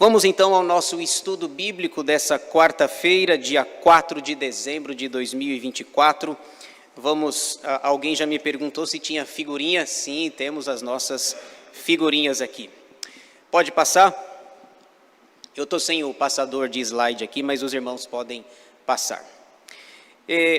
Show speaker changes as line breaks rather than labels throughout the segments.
Vamos então ao nosso estudo bíblico dessa quarta-feira, dia 4 de dezembro de 2024. Alguém já me perguntou se tinha figurinha? Sim, temos as nossas figurinhas aqui. Pode passar? Eu estou sem o passador de slide aqui, mas os irmãos podem passar.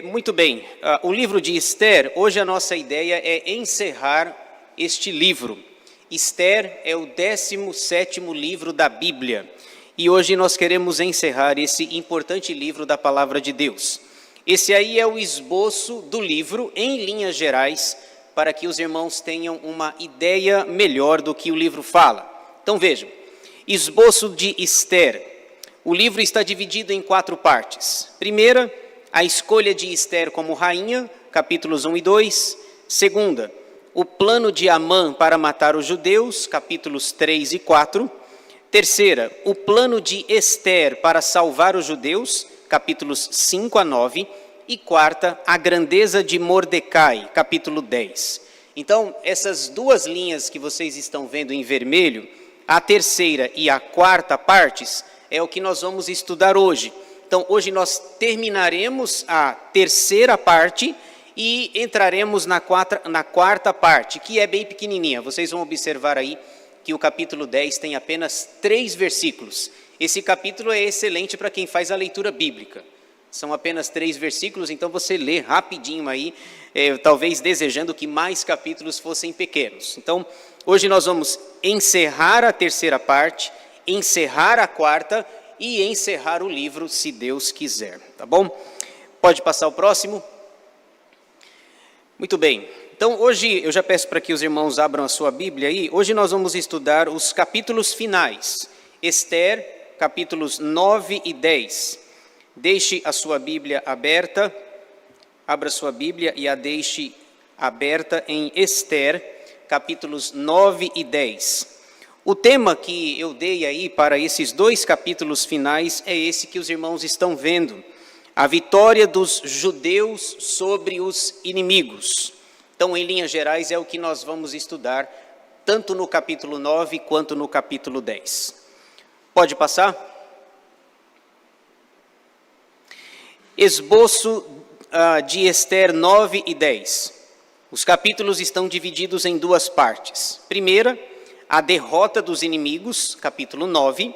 Muito bem, o livro de Esther, hoje a nossa ideia é encerrar este livro. Esther é o 17º livro da Bíblia e hoje nós queremos encerrar esse importante livro da Palavra de Deus. Esse aí é o esboço do livro em linhas gerais para que os irmãos tenham uma ideia melhor do que o livro fala. Então vejam, esboço de Esther. O livro está dividido em 4 partes. Primeira, a escolha de Esther como rainha, capítulos 1 e 2. Segunda, o plano de Amã para matar os judeus, capítulos 3 e 4. Terceira, o plano de Esther para salvar os judeus, capítulos 5 a 9. E quarta, a grandeza de Mordecai, capítulo 10. Então, essas duas linhas que vocês estão vendo em vermelho, a terceira e a quarta partes, é o que nós vamos estudar hoje. Então, hoje nós terminaremos a terceira parte e entraremos na quarta parte, que é bem pequenininha. Vocês vão observar aí que o capítulo 10 tem apenas 3 versículos. Esse capítulo é excelente para quem faz a leitura bíblica. São apenas 3 versículos, então você lê rapidinho aí, talvez desejando que mais capítulos fossem pequenos. Então, hoje nós vamos encerrar a terceira parte, encerrar a quarta e encerrar o livro, se Deus quiser, tá bom? Pode passar o próximo. Muito bem, então hoje eu já peço para que os irmãos abram a sua Bíblia aí. Hoje nós vamos estudar os capítulos finais, Esther, capítulos 9 e 10. Deixe a sua Bíblia aberta, abra sua Bíblia e a deixe aberta em Esther, capítulos 9 e 10. O tema que eu dei aí para esses 2 capítulos finais é esse que os irmãos estão vendo. A vitória dos judeus sobre os inimigos. Então, em linhas gerais, é o que nós vamos estudar, tanto no capítulo 9 quanto no capítulo 10. Pode passar? Esboço de Esther 9 e 10. Os capítulos estão divididos em 2 partes. Primeira, a derrota dos inimigos, capítulo 9.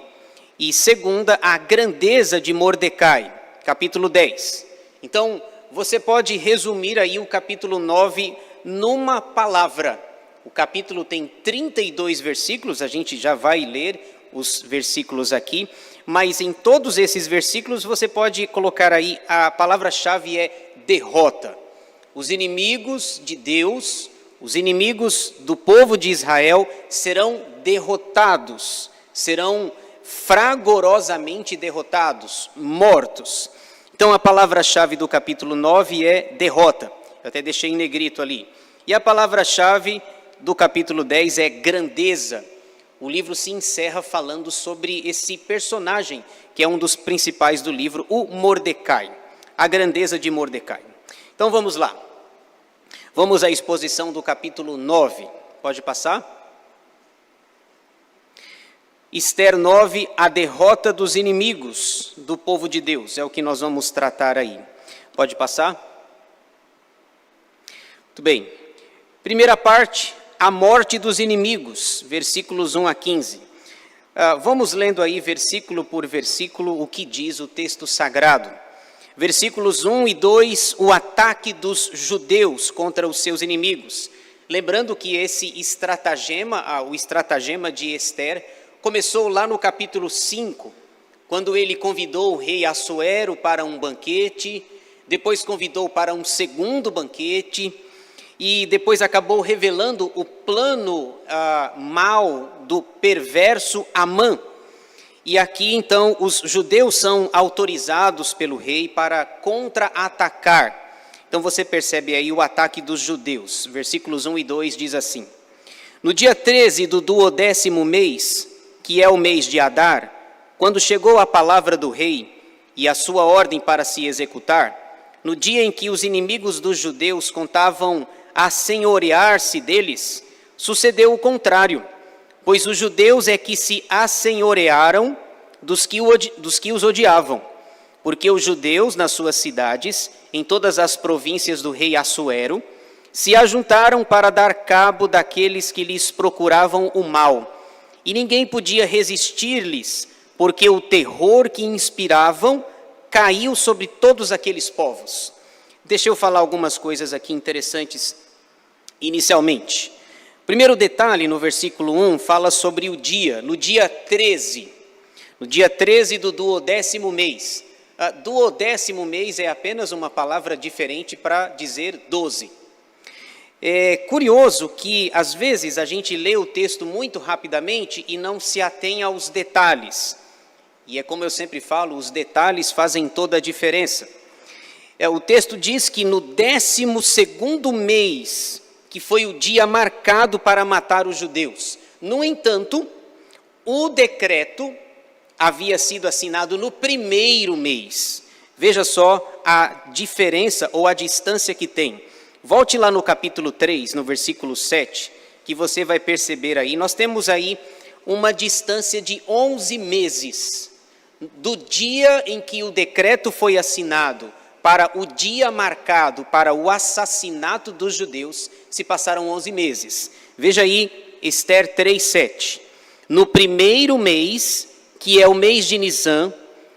E segunda, a grandeza de Mordecai, capítulo 10. Então, você pode resumir aí o capítulo 9 numa palavra. O capítulo tem 32 versículos, a gente já vai ler os versículos aqui, mas em todos esses versículos você pode colocar aí, a palavra-chave é derrota. Os inimigos de Deus, os inimigos do povo de Israel serão derrotados, serão fragorosamente derrotados, mortos. Então a palavra-chave do capítulo 9 é derrota. Eu até deixei em negrito ali. E a palavra-chave do capítulo 10 é grandeza. O livro se encerra falando sobre esse personagem, que é um dos principais do livro, o Mordecai. A grandeza de Mordecai. Então vamos lá. Vamos à exposição do capítulo 9. Pode passar? Esther 9, a derrota dos inimigos do povo de Deus, é o que nós vamos tratar aí. Pode passar? Muito bem. Primeira parte, a morte dos inimigos, versículos 1 a 15. Vamos lendo aí versículo por versículo o que diz o texto sagrado. Versículos 1 e 2, o ataque dos judeus contra os seus inimigos. Lembrando que esse estratagema, o estratagema de Esther, começou lá no capítulo 5, quando ele convidou o rei Assuero para um banquete, depois convidou para um segundo banquete, e depois acabou revelando o plano mau do perverso Amã. E aqui então os judeus são autorizados pelo rei para contra-atacar. Então você percebe aí o ataque dos judeus. Versículos 1 e 2 diz assim: No dia 13 do 12º mês, que é o mês de Adar, quando chegou a palavra do rei e a sua ordem para se executar, no dia em que os inimigos dos judeus contavam assenhorear-se deles, sucedeu o contrário. pois os judeus é que se assenhorearam dos que os odiavam, porque os judeus nas suas cidades, em todas as províncias do rei Assuero, se ajuntaram para dar cabo daqueles que lhes procuravam o mal, e ninguém podia resistir-lhes, porque o terror que inspiravam caiu sobre todos aqueles povos. Deixa eu falar algumas coisas aqui interessantes inicialmente. Primeiro detalhe, no versículo 1, fala sobre o dia, no dia 13 do 12º mês. Duodécimo mês é apenas uma palavra diferente para dizer 12. É curioso que, às vezes, a gente lê o texto muito rapidamente e não se atém aos detalhes. E é como eu sempre falo, os detalhes fazem toda a diferença. O texto diz que no 12º mês, que foi o dia marcado para matar os judeus. No entanto, o decreto havia sido assinado no primeiro mês. Veja só a diferença ou a distância que tem. Volte lá no capítulo 3, no versículo 7, que você vai perceber aí. Nós temos aí uma distância de 11 meses. Do dia em que o decreto foi assinado para o dia marcado para o assassinato dos judeus, se passaram 11 meses. Veja aí Ester 3:7. No primeiro mês, que é o mês de Nisan,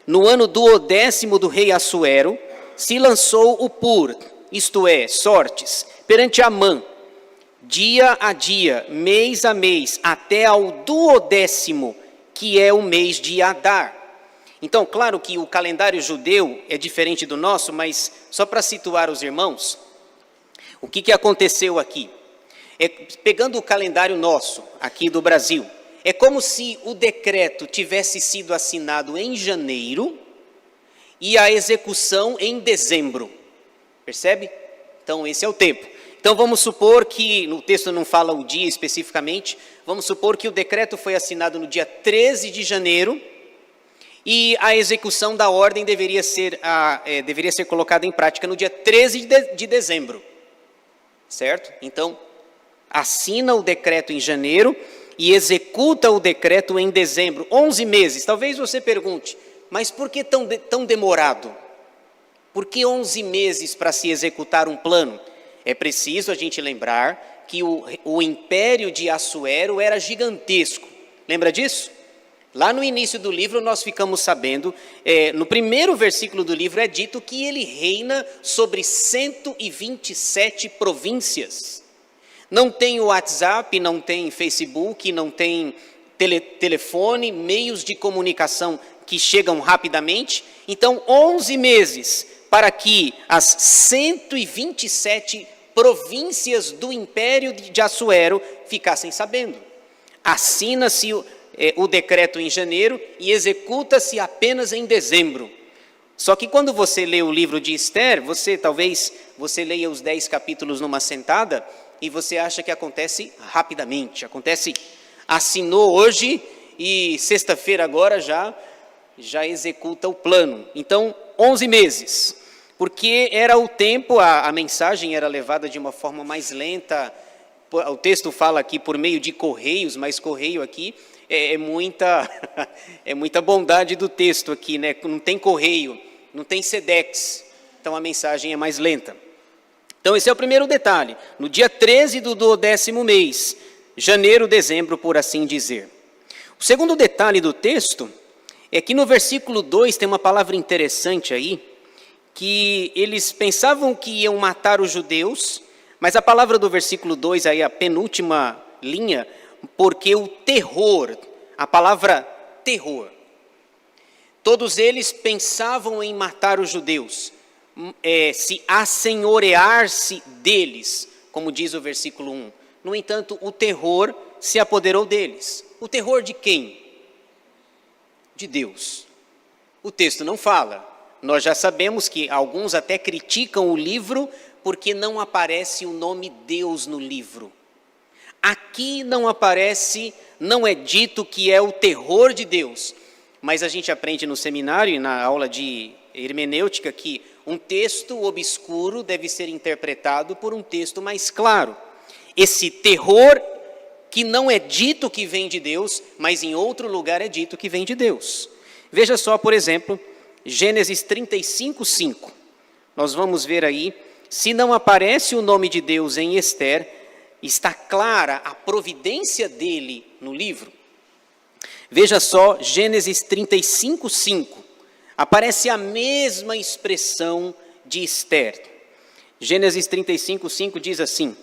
no ano 12º do rei Assuero, se lançou o Pur, isto é, sortes, perante Amã, dia a dia, mês a mês, até ao 12º, que é o mês de Adar. Então, claro que o calendário judeu é diferente do nosso, mas só para situar os irmãos, o que aconteceu aqui? Pegando o calendário nosso, aqui do Brasil, é como se o decreto tivesse sido assinado em janeiro e a execução em dezembro. Percebe? Então, esse é o tempo. Então, vamos supor que, no texto não fala o dia especificamente, vamos supor que o decreto foi assinado no dia 13 de janeiro, e a execução da ordem deveria ser colocada em prática no dia 13 de dezembro, certo? Então, assina o decreto em janeiro e executa o decreto em dezembro, 11 meses. Talvez você pergunte, mas por que tão demorado? Por que 11 meses para se executar um plano? É preciso a gente lembrar que o império de Assuero era gigantesco. Lembra disso? Lá no início do livro nós ficamos sabendo, no primeiro versículo do livro é dito que ele reina sobre 127 províncias. Não tem WhatsApp, não tem Facebook, não tem telefone, meios de comunicação que chegam rapidamente. Então, 11 meses para que as 127 províncias do império de Assuero ficassem sabendo. Assina-se o decreto em janeiro e executa-se apenas em dezembro. Só que quando você lê o livro de Ester, talvez você leia os 10 capítulos numa sentada e você acha que acontece rapidamente. Assinou hoje e sexta-feira agora já executa o plano. Então, 11 meses, porque era o tempo, a mensagem era levada de uma forma mais lenta. O texto fala aqui por meio de correios, mas correio aqui é muita bondade do texto aqui, né? Não tem correio, não tem Sedex, então a mensagem é mais lenta. Então esse é o primeiro detalhe, no dia 13 do 12º mês, janeiro, dezembro, por assim dizer. O segundo detalhe do texto é que no versículo 2 tem uma palavra interessante aí, que eles pensavam que iam matar os judeus, mas a palavra do versículo 2, aí a penúltima linha, porque o terror, a palavra terror, todos eles pensavam em matar os judeus, se assenhorear-se deles, como diz o versículo 1. No entanto, o terror se apoderou deles. O terror de quem? De Deus. O texto não fala. Nós já sabemos que alguns até criticam o livro porque não aparece o nome Deus no livro. Aqui não aparece, não é dito que é o terror de Deus, mas a gente aprende no seminário e na aula de hermenêutica que um texto obscuro deve ser interpretado por um texto mais claro. Esse terror que não é dito que vem de Deus, mas em outro lugar é dito que vem de Deus. Veja só, por exemplo, Gênesis 35:5. Nós vamos ver aí, se não aparece o nome de Deus em Ester, está clara a providência dele no livro. Veja só, Gênesis 35:5. Aparece a mesma expressão de Ester. Gênesis 35:5 diz assim: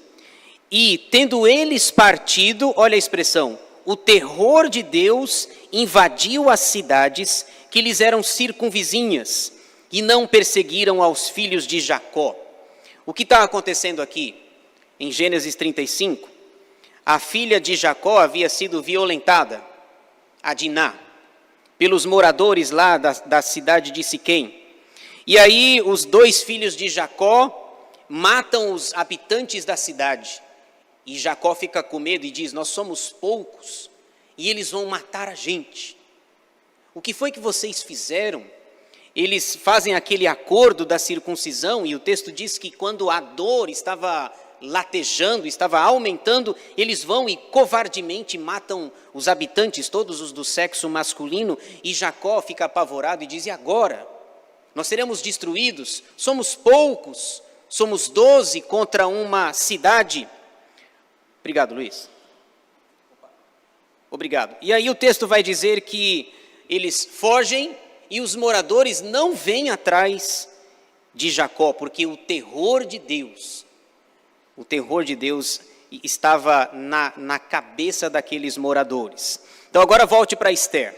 e tendo eles partido, olha a expressão, o terror de Deus invadiu as cidades que lhes eram circunvizinhas e não perseguiram aos filhos de Jacó. O que está acontecendo aqui? Em Gênesis 35, a filha de Jacó havia sido violentada, a Diná, pelos moradores lá da cidade de Siquém. E aí os dois filhos de Jacó matam os habitantes da cidade. E Jacó fica com medo e diz: nós somos poucos e eles vão matar a gente. O que foi que vocês fizeram? Eles fazem aquele acordo da circuncisão e o texto diz que quando a dor estava latejando, estava aumentando, eles vão e covardemente matam os habitantes, todos os do sexo masculino, e Jacó fica apavorado e diz: e agora? Nós seremos destruídos? Somos poucos, somos 12 contra uma cidade. Obrigado, Luiz. Obrigado. E aí o texto vai dizer que eles fogem e os moradores não vêm atrás de Jacó, porque o terror de Deus estava na cabeça daqueles moradores. Então agora volte para Ester.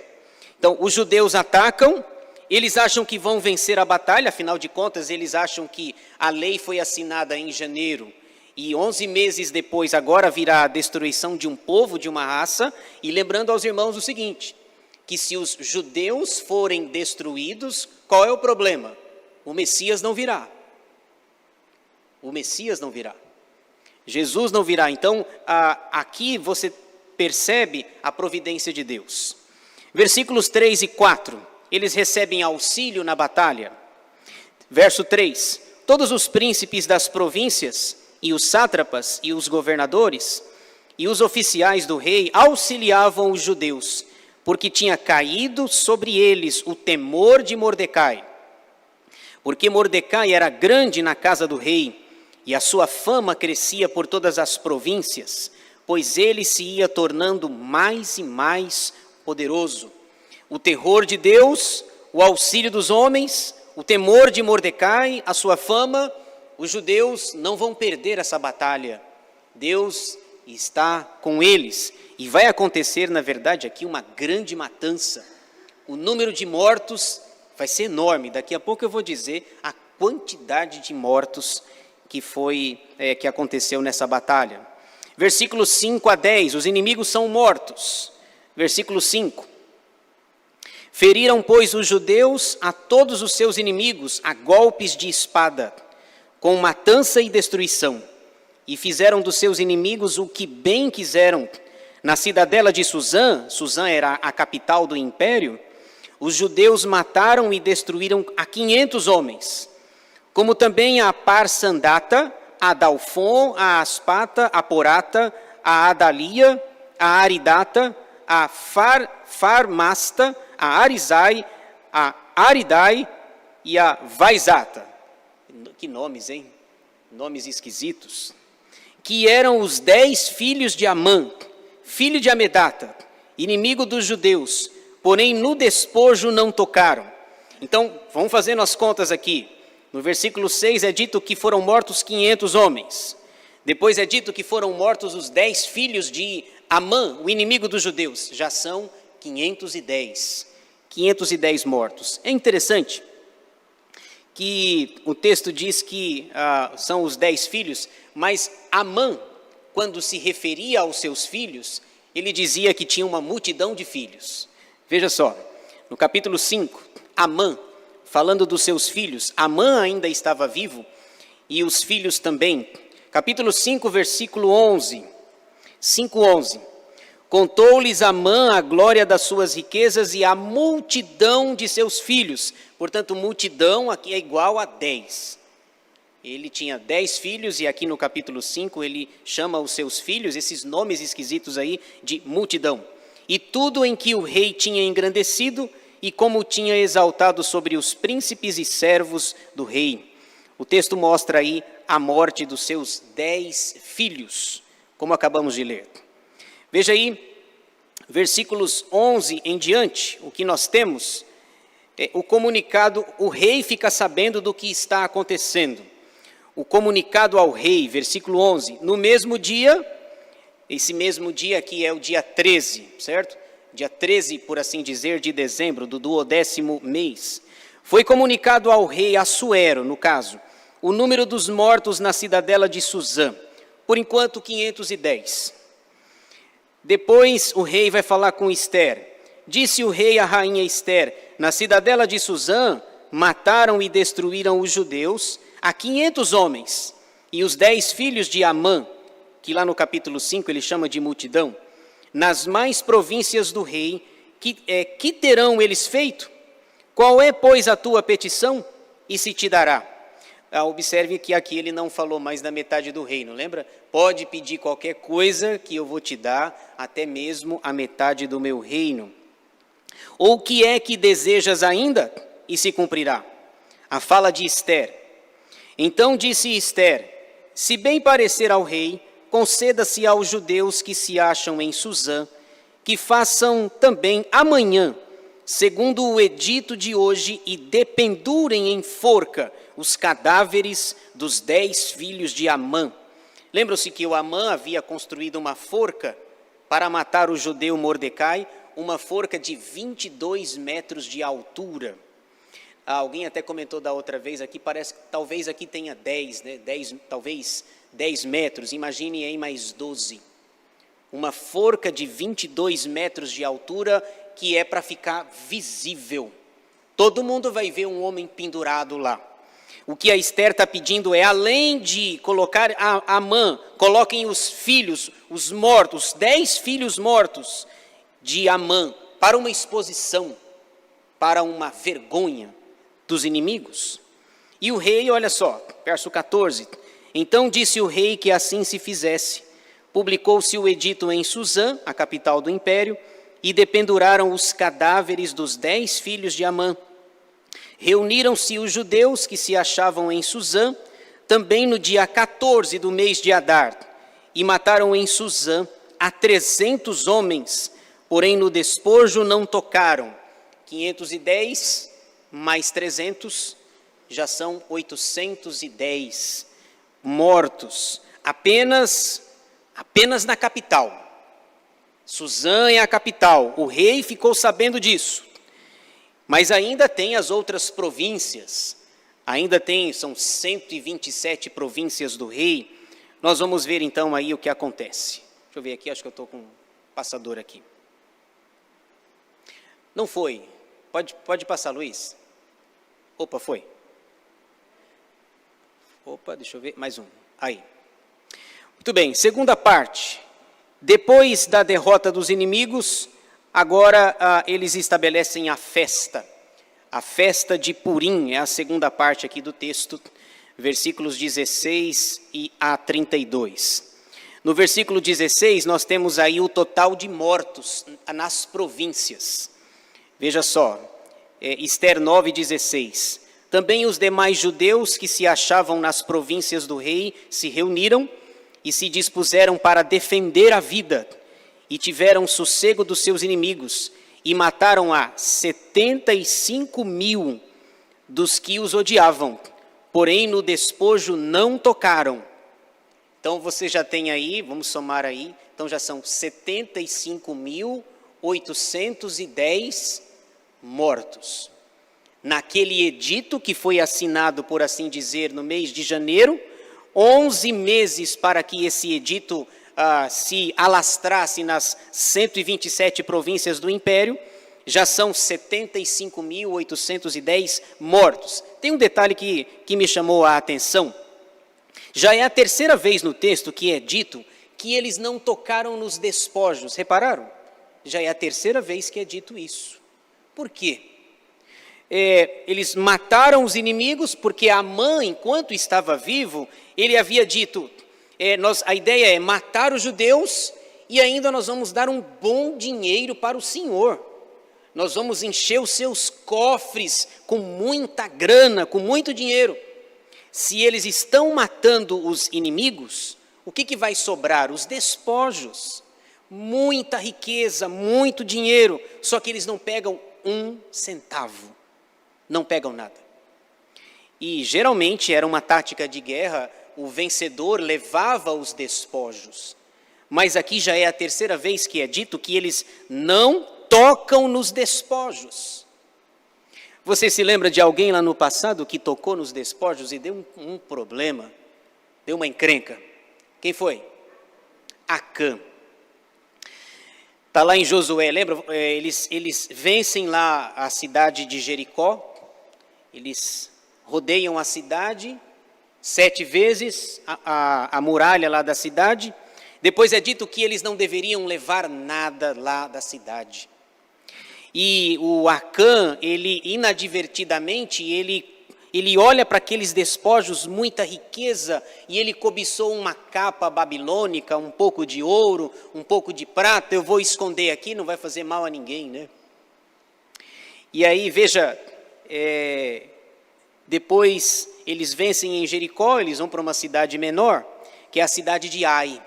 Então os judeus atacam, eles acham que vão vencer a batalha, afinal de contas eles acham que a lei foi assinada em janeiro, e 11 meses depois agora virá a destruição de um povo, de uma raça, e lembrando aos irmãos o seguinte, que se os judeus forem destruídos, qual é o problema? O Messias não virá. O Messias não virá. Jesus não virá. Então, aqui você percebe a providência de Deus. Versículos 3 e 4, eles recebem auxílio na batalha. Verso 3, todos os príncipes das províncias, e os sátrapas, e os governadores, e os oficiais do rei auxiliavam os judeus, porque tinha caído sobre eles o temor de Mordecai. Porque Mordecai era grande na casa do rei, e a sua fama crescia por todas as províncias, pois ele se ia tornando mais e mais poderoso. O terror de Deus, o auxílio dos homens, o temor de Mordecai, a sua fama, os judeus não vão perder essa batalha. Deus está com eles. E vai acontecer, na verdade, aqui uma grande matança. O número de mortos vai ser enorme. Daqui a pouco eu vou dizer a quantidade de mortos que aconteceu nessa batalha. Versículos 5 a 10, os inimigos são mortos. Versículo 5. Feriram, pois, os judeus a todos os seus inimigos a golpes de espada, com matança e destruição, e fizeram dos seus inimigos o que bem quiseram. Na cidadela de Suzã era a capital do império, os judeus mataram e destruíram a 500 homens, como também a Parsandata, a Dalfon, a Aspata, a Porata, a Adalia, a Aridata, a Farmasta, a Arizai, a Aridai e a Vaizata. Que nomes, hein? Nomes esquisitos. Que eram os 10 filhos de Amã, filho de Amedata, inimigo dos judeus, porém no despojo não tocaram. Então, vamos fazendo as contas aqui. No versículo 6 é dito que foram mortos 500 homens. Depois é dito que foram mortos os 10 filhos de Amã, o inimigo dos judeus. Já são 510. 510 mortos. É interessante que o texto diz que são os 10 filhos, mas Amã, quando se referia aos seus filhos, ele dizia que tinha uma multidão de filhos. Veja só, no capítulo 5, Amã, falando dos seus filhos, Amã ainda estava vivo, e os filhos também. Capítulo 5, versículo 11, 5:11. Contou-lhes Amã a glória das suas riquezas e a multidão de seus filhos. Portanto, multidão aqui é igual a 10. Ele tinha 10 filhos, e aqui no capítulo 5 ele chama os seus filhos, esses nomes esquisitos aí, de multidão. E tudo em que o rei tinha engrandecido, e como tinha exaltado sobre os príncipes e servos do rei. O texto mostra aí a morte dos seus 10 filhos, como acabamos de ler. Veja aí, versículos 11 em diante, o que nós temos, o comunicado, o rei fica sabendo do que está acontecendo. O comunicado ao rei, versículo 11, no mesmo dia, esse mesmo dia aqui é o dia 13, certo? Dia 13, por assim dizer, de dezembro, do 12º mês. Foi comunicado ao rei Assuero, no caso, o número dos mortos na cidadela de Suzã, por enquanto 510. Depois o rei vai falar com Ester. Disse o rei à rainha Ester, na cidadela de Suzã, mataram e destruíram os judeus a 500 homens, e os 10 filhos de Amã, que lá no capítulo 5 ele chama de multidão, nas mais províncias do rei, que terão eles feito? Qual é, pois, a tua petição? E se te dará. Observe que aqui ele não falou mais da metade do reino, lembra? Pode pedir qualquer coisa que eu vou te dar, até mesmo a metade do meu reino. Ou o que é que desejas ainda? E se cumprirá. A fala de Ester. Então disse Ester, se bem parecer ao rei, conceda-se aos judeus que se acham em Suzã, que façam também amanhã, segundo o edito de hoje, e dependurem em forca os cadáveres dos 10 filhos de Amã. Lembram-se que o Amã havia construído uma forca para matar o judeu Mordecai, uma forca de 22 metros de altura. Alguém até comentou da outra vez aqui, parece que talvez aqui tenha 10, né? 10, talvez 10 metros, imagine aí mais 12. Uma forca de 22 metros de altura que é para ficar visível. Todo mundo vai ver um homem pendurado lá. O que a Ester está pedindo é, além de colocar a Amã, coloquem os filhos, os mortos, os 10 filhos mortos de Amã, para uma exposição, para uma vergonha dos inimigos. E o rei, olha só, verso 14, então disse o rei que assim se fizesse. Publicou-se o edito em Suzã, a capital do império, e dependuraram os cadáveres dos 10 filhos de Amã. Reuniram-se os judeus que se achavam em Suzã, também no dia 14 do mês de Adar, e mataram em Suzã a 300 homens, porém no despojo não tocaram. 510 mais 300, já são 810 mortos, apenas na capital. Suzã é a capital, o rei ficou sabendo disso. Mas ainda tem as outras províncias, são 127 províncias do rei. Nós vamos ver então aí o que acontece. Deixa eu ver aqui, acho que eu estou com um passador aqui. Não foi. Pode passar, Luiz. Opa, foi. Opa, deixa eu ver, mais um. Aí. Muito bem, segunda parte. Depois da derrota dos inimigos, agora eles estabelecem a festa de Purim, é a segunda parte aqui do texto, versículos 16 a 32. No versículo 16, nós temos aí o total de mortos nas províncias. Veja só, Ester 9:16. Também os demais judeus que se achavam nas províncias do rei se reuniram e se dispuseram para defender a vida, e tiveram sossego dos seus inimigos, e mataram a 75.000 dos que os odiavam, porém no despojo não tocaram. Então você já tem aí, vamos somar aí, então já são 75.810 mortos. Naquele edito que foi assinado, por assim dizer, no mês de janeiro, 11 meses para que esse edito se alastrasse nas 127 províncias do império, já são 75.810 mortos. Tem um detalhe que me chamou a atenção. Já é a terceira vez no texto que é dito que eles não tocaram nos despojos. Repararam? Já é a terceira vez que é dito isso. Por quê? Eles mataram os inimigos, porque Amã, enquanto estava vivo, ele havia dito, a ideia é matar os judeus e ainda nós vamos dar um bom dinheiro para o Senhor. Nós vamos encher os seus cofres com muita grana, com muito dinheiro. Se eles estão matando os inimigos, o que vai sobrar? Os despojos. Muita riqueza, muito dinheiro, só que eles não pegam um centavo. Não pegam nada. E geralmente era uma tática de guerra, o vencedor levava os despojos. Mas aqui já é a terceira vez que é dito que eles não tocam nos despojos. Você se lembra de alguém lá no passado que tocou nos despojos e deu um problema? Deu uma encrenca? Quem foi? Acã. Está lá em Josué, lembra? Eles vencem lá a cidade de Jericó. Eles rodeiam a cidade 7 vezes, a muralha lá da cidade. Depois é dito que eles não deveriam levar nada lá da cidade. E o Acã, ele inadvertidamente, ele olha para aqueles despojos, muita riqueza, e ele cobiçou uma capa babilônica, um pouco de ouro, um pouco de prata. Eu vou esconder aqui, não vai fazer mal a ninguém, né? E aí, veja, depois eles vencem em Jericó, eles vão para uma cidade menor, que é a cidade de Ai.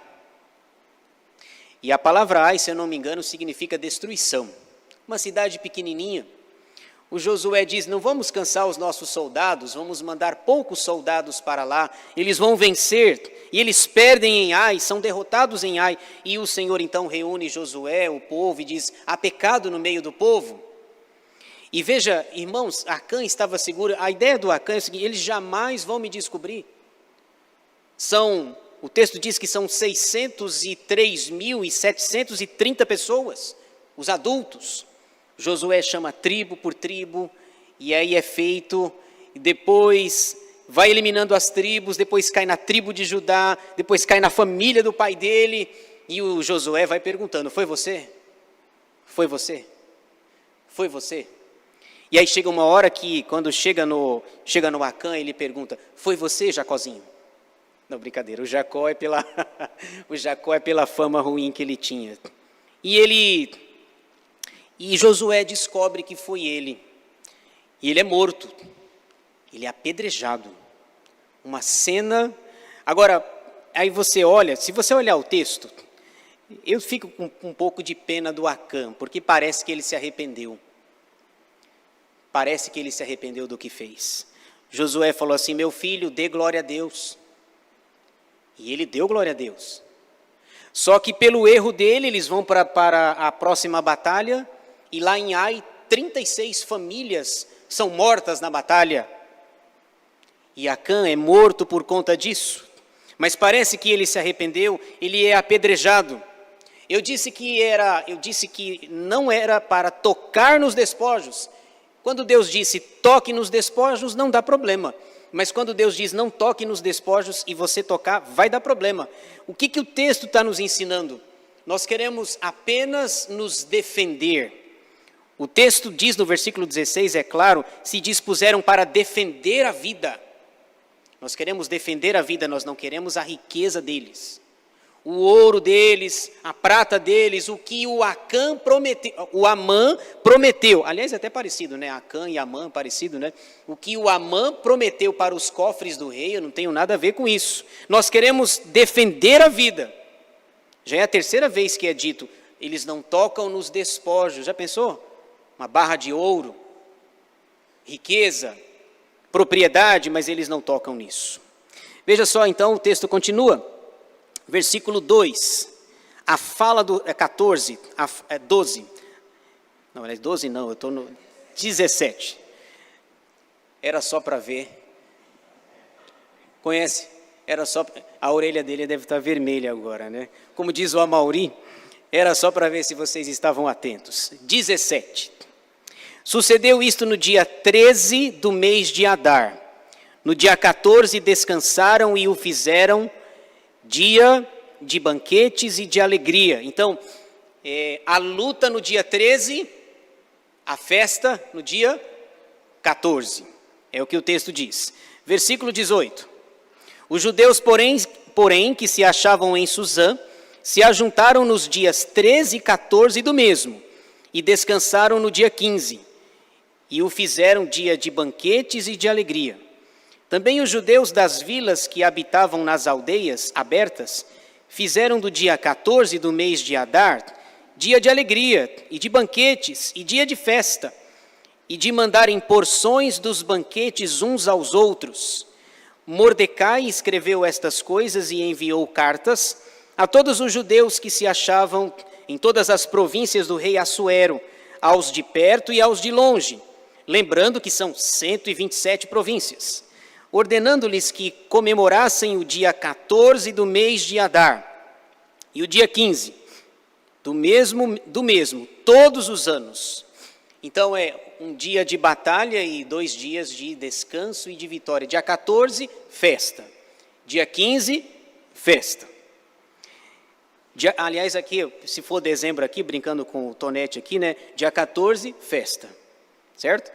E a palavra Ai, se eu não me engano, significa destruição. Uma cidade pequenininha. O Josué diz, não vamos cansar os nossos soldados, vamos mandar poucos soldados para lá, eles vão vencer, e eles perdem em Ai, são derrotados em Ai. E o Senhor então reúne Josué, o povo, e diz, há pecado no meio do povo. E veja, irmãos, Acã estava seguro, a ideia do Acã é a seguinte, eles jamais vão me descobrir. O texto diz que são 603.730 pessoas, os adultos. Josué chama tribo por tribo, e aí é feito, e depois vai eliminando as tribos, depois cai na tribo de Judá, depois cai na família do pai dele, e o Josué vai perguntando, foi você? Foi você? Foi você? E aí chega uma hora que, quando chega no Acã, ele pergunta, foi você, Jacózinho? Não, brincadeira, o Jacó é pela fama ruim que ele tinha. E Josué descobre que foi ele. E ele é morto. Ele é apedrejado. Uma cena. Agora, aí você olha, se você olhar o texto, eu fico com um pouco de pena do Acã, porque parece que ele se arrependeu. Parece que ele se arrependeu do que fez. Josué falou assim, meu filho, dê glória a Deus. E ele deu glória a Deus. Só que pelo erro dele, eles vão para a próxima batalha, e lá em Ai, 36 famílias são mortas na batalha. E Acã é morto por conta disso. Mas parece que ele se arrependeu, ele é apedrejado. Eu disse que não era para tocar nos despojos. Quando Deus disse toque nos despojos, não dá problema. Mas quando Deus diz não toque nos despojos e você tocar, vai dar problema. O que o texto está nos ensinando? Nós queremos apenas nos defender. O texto diz no versículo 16, é claro, se dispuseram para defender a vida. Nós queremos defender a vida, nós não queremos a riqueza deles. O ouro deles, a prata deles, o que o Acã prometeu, o Amã prometeu. Aliás, é até parecido, né? Acã e Amã, parecido, né? O que o Amã prometeu para os cofres do rei, eu não tenho nada a ver com isso. Nós queremos defender a vida. Já é a terceira vez que é dito, eles não tocam nos despojos. Já pensou? Uma barra de ouro, riqueza, propriedade, mas eles não tocam nisso. Veja só, então, o texto continua. Versículo 2, a fala do 14, 12, não, 12 não, eu estou no 17, era só para ver, conhece? Era só, a orelha dele deve estar vermelha agora, né? Como diz o Amauri, era só para ver se vocês estavam atentos. 17, sucedeu isto no dia 13 do mês de Adar, no dia 14 descansaram e o fizeram dia de banquetes e de alegria. Então, a luta no dia 13, a festa no dia 14. É o que o texto diz. Versículo 18. Os judeus, porém, que se achavam em Suzã, se ajuntaram nos dias 13 e 14 do mesmo, e descansaram no dia 15, e o fizeram dia de banquetes e de alegria. Também os judeus das vilas que habitavam nas aldeias abertas, fizeram do dia 14 do mês de Adar, dia de alegria, e de banquetes, e dia de festa, e de mandarem porções dos banquetes uns aos outros. Mordecai escreveu estas coisas e enviou cartas a todos os judeus que se achavam em todas as províncias do rei Assuero, aos de perto e aos de longe, lembrando que são 127 províncias, ordenando-lhes que comemorassem o dia 14 do mês de Adar e o dia 15 do mesmo, todos os anos. Então é um dia de batalha e 2 dias de descanso e de vitória. Dia 14, festa. Dia 15, festa. Aliás, aqui, se for dezembro aqui, brincando com o Tonete aqui, né? Dia 14, festa. Certo?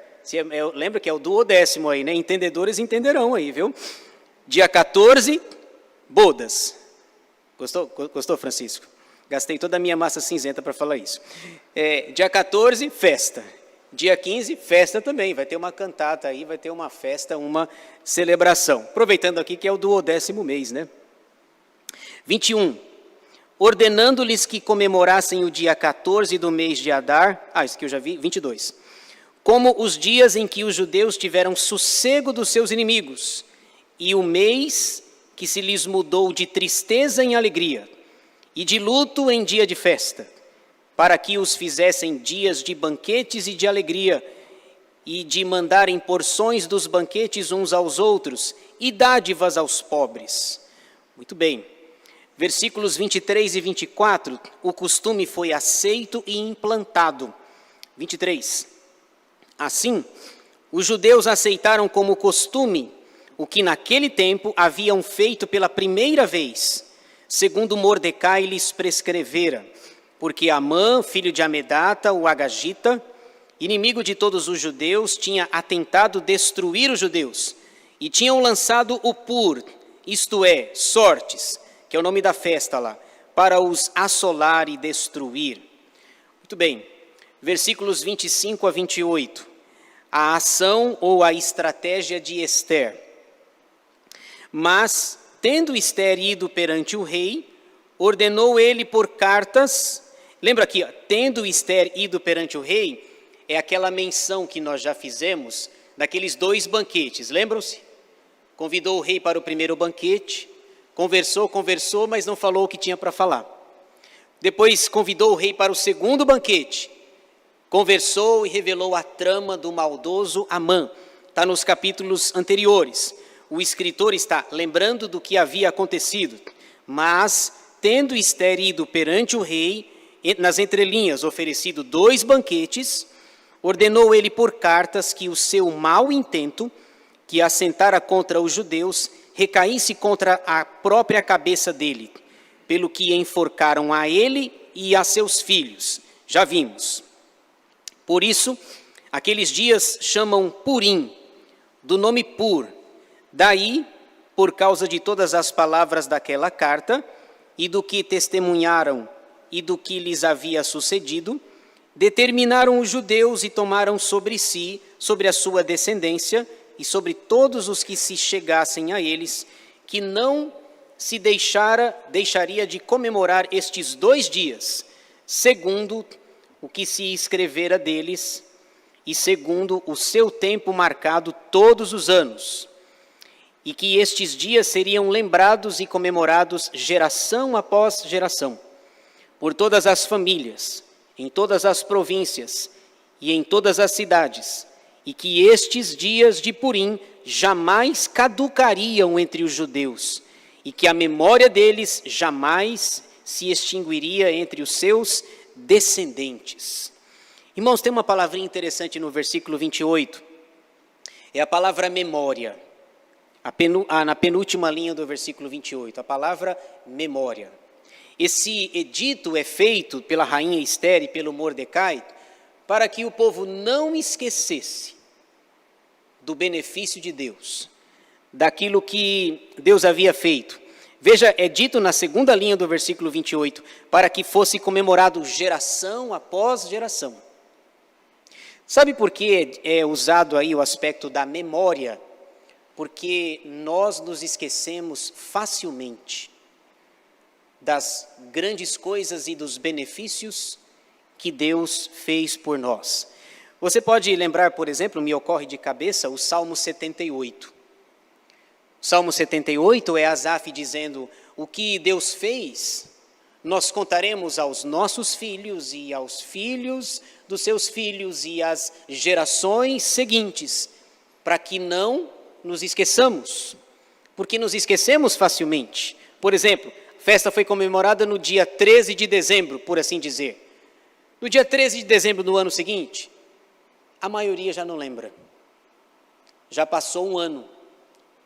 Lembra que é o 12º aí, né? Entendedores entenderão aí, viu? Dia 14, bodas. Gostou, Francisco? Gastei toda a minha massa cinzenta para falar isso. Dia 14, festa. Dia 15, festa também. Vai ter uma cantata aí, vai ter uma festa, uma celebração. Aproveitando aqui que é o 12º mês, né? 21. Ordenando-lhes que comemorassem o dia 14 do mês de Adar. Isso que eu já vi, 22. Como os dias em que os judeus tiveram sossego dos seus inimigos, e o mês que se lhes mudou de tristeza em alegria, e de luto em dia de festa, para que os fizessem dias de banquetes e de alegria, e de mandarem porções dos banquetes uns aos outros, e dádivas aos pobres. Muito bem. Versículos 23 e 24, o costume foi aceito e implantado. 23. Assim, os judeus aceitaram como costume o que naquele tempo haviam feito pela primeira vez, segundo Mordecai lhes prescrevera, porque Amã, filho de Amedata, o Agagita, inimigo de todos os judeus, tinha atentado destruir os judeus, e tinham lançado o pur, isto é, sortes, que é o nome da festa lá, para os assolar e destruir. Muito bem, versículos 25 a 28, a ação ou a estratégia de Ester. Mas, tendo Ester ido perante o rei, ordenou ele por cartas, lembra aqui, tendo Ester ido perante o rei, é aquela menção que nós já fizemos, daqueles 2 banquetes, lembram-se? Convidou o rei para o primeiro banquete, conversou, mas não falou o que tinha para falar. Depois convidou o rei para o segundo banquete, conversou e revelou a trama do maldoso Amã. Está nos capítulos anteriores. O escritor está lembrando do que havia acontecido, mas, tendo Ester ido perante o rei, nas entrelinhas oferecido 2 banquetes, ordenou ele por cartas que o seu mau intento, que assentara contra os judeus, recaísse contra a própria cabeça dele, pelo que enforcaram a ele e a seus filhos. Já vimos. Por isso, aqueles dias chamam Purim, do nome Pur. Daí, por causa de todas as palavras daquela carta, e do que testemunharam e do que lhes havia sucedido, determinaram os judeus e tomaram sobre si, sobre a sua descendência, e sobre todos os que se chegassem a eles, que não se deixaria de comemorar estes 2 dias, segundo o que se escrevera deles, e segundo o seu tempo marcado todos os anos, e que estes dias seriam lembrados e comemorados geração após geração, por todas as famílias, em todas as províncias e em todas as cidades, e que estes dias de Purim jamais caducariam entre os judeus, e que a memória deles jamais se extinguiria entre os seus descendentes. Irmãos, tem uma palavrinha interessante no versículo 28, é a palavra memória, na penúltima linha do versículo 28, a palavra memória. Esse edito é feito pela rainha Ester e pelo Mordecai, para que o povo não esquecesse do benefício de Deus, daquilo que Deus havia feito. Veja, é dito na segunda linha do versículo 28, para que fosse comemorado geração após geração. Sabe por que é usado aí o aspecto da memória? Porque nós nos esquecemos facilmente das grandes coisas e dos benefícios que Deus fez por nós. Você pode lembrar, por exemplo, me ocorre de cabeça o Salmo 78. O Salmo 78 é Asaf dizendo: o que Deus fez, nós contaremos aos nossos filhos e aos filhos dos seus filhos e às gerações seguintes, para que não nos esqueçamos, porque nos esquecemos facilmente. Por exemplo, a festa foi comemorada no dia 13 de dezembro, por assim dizer. No dia 13 de dezembro do ano seguinte, a maioria já não lembra. Já passou um ano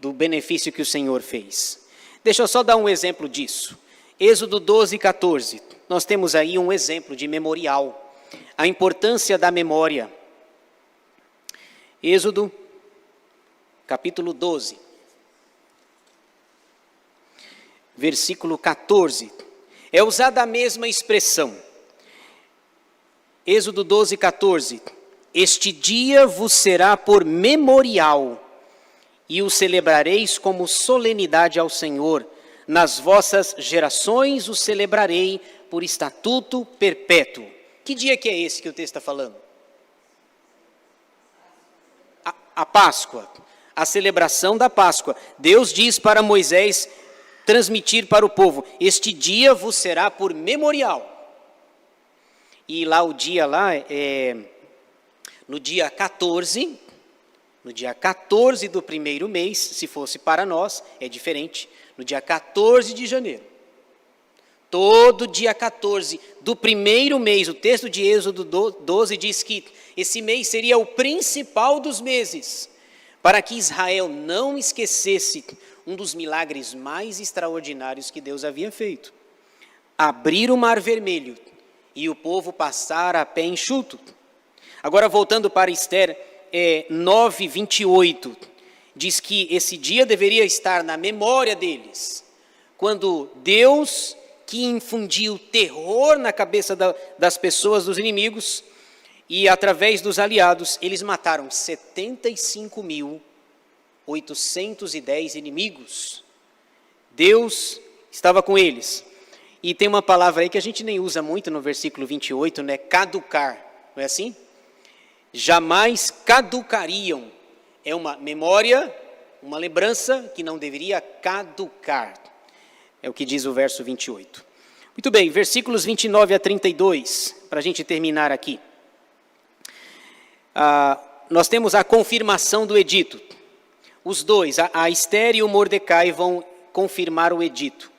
do benefício que o Senhor fez. Deixa eu só dar um exemplo disso. Êxodo 12, 14. Nós temos aí um exemplo de memorial. A importância da memória. Êxodo, capítulo 12. Versículo 14. É usada a mesma expressão. Êxodo 12, 14. Este dia vos será por memorial, e o celebrareis como solenidade ao Senhor. Nas vossas gerações o celebrarei por estatuto perpétuo. Que dia que é esse que o texto está falando? A Páscoa, a celebração da Páscoa. Deus diz para Moisés transmitir para o povo: este dia vos será por memorial. E lá o dia lá é no dia 14... No dia 14 do primeiro mês, se fosse para nós, é diferente. No dia 14 de janeiro. Todo dia 14 do primeiro mês, o texto de Êxodo 12 diz que esse mês seria o principal dos meses, para que Israel não esquecesse um dos milagres mais extraordinários que Deus havia feito. Abrir o Mar Vermelho e o povo passar a pé enxuto. Agora, voltando para Esther 9, 28, diz que esse dia deveria estar na memória deles, quando Deus, que infundiu terror na cabeça das pessoas, dos inimigos, e através dos aliados, eles mataram 75.810 inimigos. Deus estava com eles. E tem uma palavra aí que a gente nem usa muito no versículo 28, né? Caducar, não é assim? Jamais caducariam. É uma memória, uma lembrança que não deveria caducar. É o que diz o verso 28. Muito bem, versículos 29 a 32, para a gente terminar aqui. Nós temos a confirmação do edito. Os dois, a Esther e o Mordecai, vão confirmar o edito.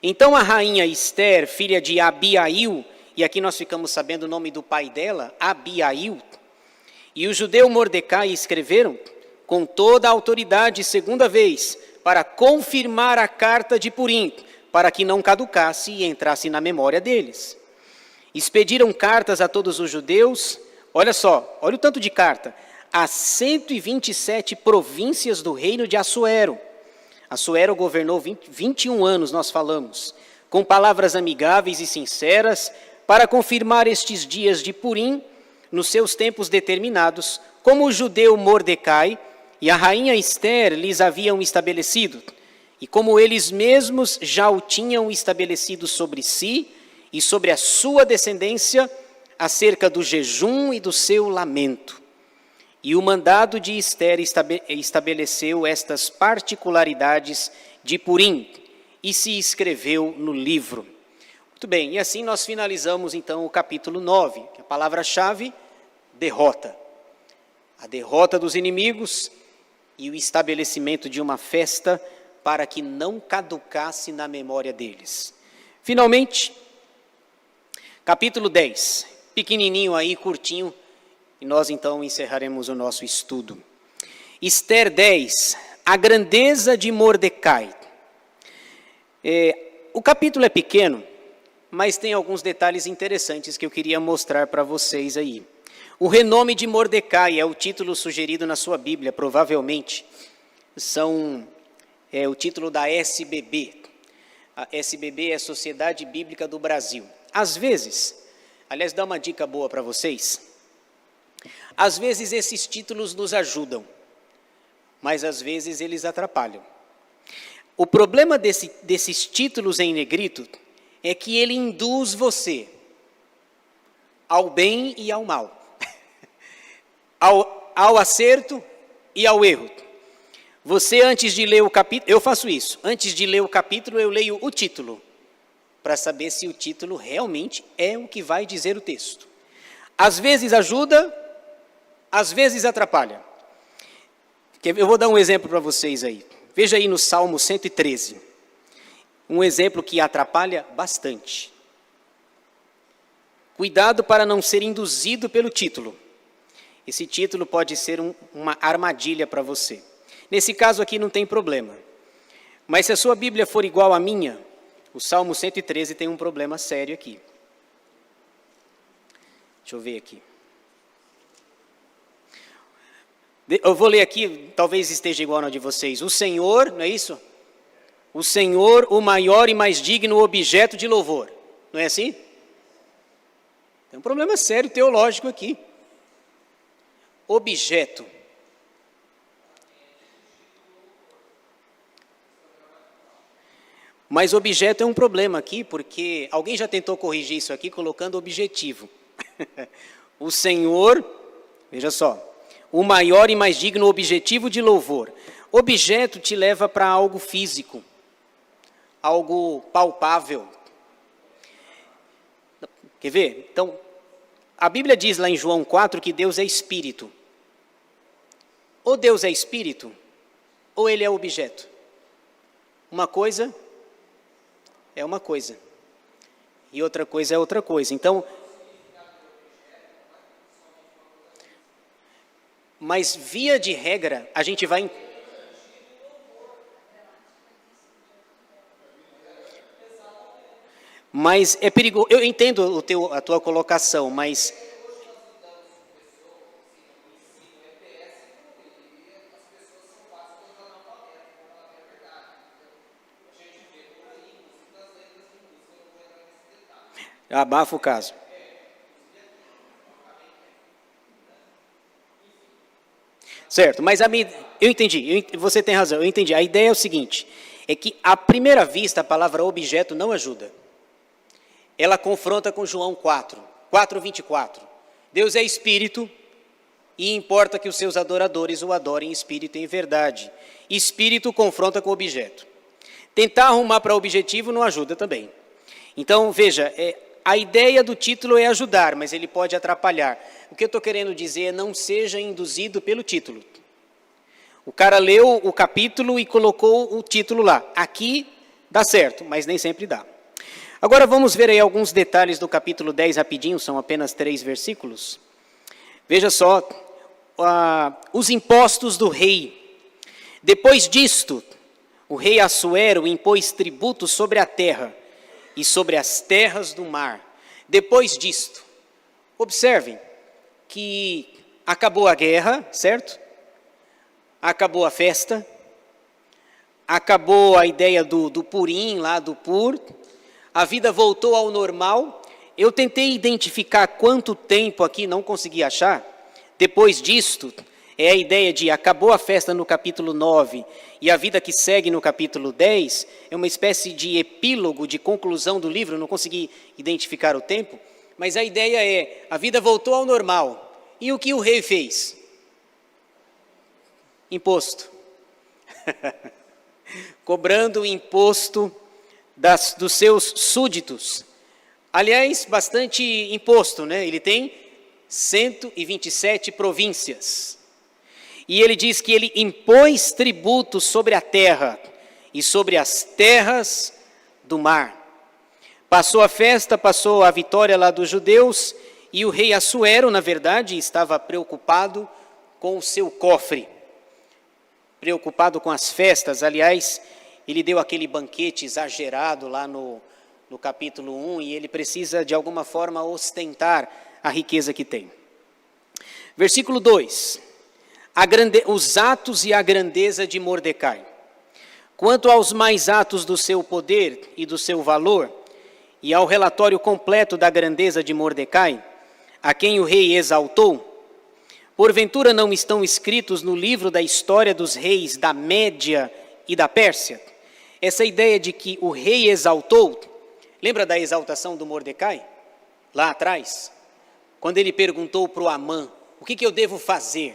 Então a rainha Esther, filha de Abiail, e aqui nós ficamos sabendo o nome do pai dela, Abiail, e o judeu Mordecai escreveram com toda a autoridade segunda vez, para confirmar a carta de Purim, para que não caducasse e entrasse na memória deles. Expediram cartas a todos os judeus, olha só, olha o tanto de carta, a 127 províncias do reino de Assuero. Assuero governou 21 anos, nós falamos, com palavras amigáveis e sinceras, para confirmar estes dias de Purim, nos seus tempos determinados, como o judeu Mordecai e a rainha Esther lhes haviam estabelecido, e como eles mesmos já o tinham estabelecido sobre si e sobre a sua descendência, acerca do jejum e do seu lamento. E o mandado de Esther estabeleceu estas particularidades de Purim, e se escreveu no livro. Muito bem, e assim nós finalizamos então o capítulo 9, que a palavra-chave, derrota. A derrota dos inimigos e o estabelecimento de uma festa para que não caducasse na memória deles. Finalmente, capítulo 10, pequenininho aí, curtinho, e nós então encerraremos o nosso estudo. Esther 10, a grandeza de Mordecai. O capítulo é pequeno, mas tem alguns detalhes interessantes que eu queria mostrar para vocês aí. O renome de Mordecai é o título sugerido na sua Bíblia, provavelmente. É o título da SBB. A SBB é a Sociedade Bíblica do Brasil. Às vezes, aliás, dá uma dica boa para vocês. Às vezes esses títulos nos ajudam, mas às vezes eles atrapalham. O problema desses títulos em negrito é que ele induz você ao bem e ao mal, ao acerto e ao erro. Você, antes de ler o capítulo, eu faço isso, antes de ler o capítulo, eu leio o título, para saber se o título realmente é o que vai dizer o texto. Às vezes ajuda, às vezes atrapalha. Eu vou dar um exemplo para vocês aí. Veja aí no Salmo 113, um exemplo que atrapalha bastante. Cuidado para não ser induzido pelo título. Esse título pode ser uma armadilha para você. Nesse caso aqui não tem problema. Mas se a sua Bíblia for igual à minha, o Salmo 113 tem um problema sério aqui. Deixa eu ver aqui. Eu vou ler aqui, talvez esteja igual na de vocês. O Senhor, não é isso? O Senhor, o maior e mais digno objeto de louvor. Não é assim? Tem um problema sério teológico aqui. Objeto. Mas objeto é um problema aqui, porque alguém já tentou corrigir isso aqui colocando objetivo. O Senhor, veja só, o maior e mais digno objetivo de louvor. Objeto te leva para algo físico, algo palpável. Quer ver? Então, a Bíblia diz lá em João 4 que Deus é espírito. Ou Deus é espírito, ou ele é objeto. Uma coisa é uma coisa, e outra coisa é outra coisa. Então, mas via de regra, a gente vai... Mas é perigoso, eu entendo a tua colocação, mas... Abafa o caso. Certo, mas eu entendi, você tem razão, eu entendi. A ideia é o seguinte, é que à primeira vista a palavra objeto não ajuda. Ela confronta com João 4:24. Deus é espírito e importa que os seus adoradores o adorem em espírito e em verdade. Espírito confronta com objeto. Tentar arrumar para objetivo não ajuda também. Então, veja, a ideia do título é ajudar, mas ele pode atrapalhar. O que eu estou querendo dizer é não seja induzido pelo título. O cara leu o capítulo e colocou o título lá. Aqui dá certo, mas nem sempre dá. Agora vamos ver aí alguns detalhes do capítulo 10 rapidinho, são apenas 3 versículos. Veja só, os impostos do rei. Depois disto, o rei Assuero impôs tributos sobre a terra e sobre as terras do mar. Depois disto, observem que acabou a guerra, certo? Acabou a festa, acabou a ideia do Purim, lá do Pur, a vida voltou ao normal. Eu tentei identificar quanto tempo aqui, não consegui achar. Depois disto, é a ideia de acabou a festa no capítulo 9 e a vida que segue no capítulo 10, é uma espécie de epílogo, de conclusão do livro, não consegui identificar o tempo, mas a ideia é, a vida voltou ao normal. E o que o rei fez? Imposto. Cobrando o imposto dos seus súditos. Aliás, bastante imposto, né? Ele tem 127 províncias. E ele diz que ele impôs tributos sobre a terra e sobre as terras do mar. Passou a festa, passou a vitória lá dos judeus, e o rei Assuero, na verdade, estava preocupado com o seu cofre, preocupado com as festas. Aliás, ele deu aquele banquete exagerado lá no capítulo 1, e ele precisa, de alguma forma, ostentar a riqueza que tem. Versículo 2. Os atos e a grandeza de Mordecai. Quanto aos mais atos do seu poder e do seu valor, e ao relatório completo da grandeza de Mordecai, a quem o rei exaltou, porventura não estão escritos no livro da história dos reis da Média e da Pérsia? Essa ideia de que o rei exaltou, lembra da exaltação do Mordecai? Lá atrás, quando ele perguntou para o Amã, o que eu devo fazer?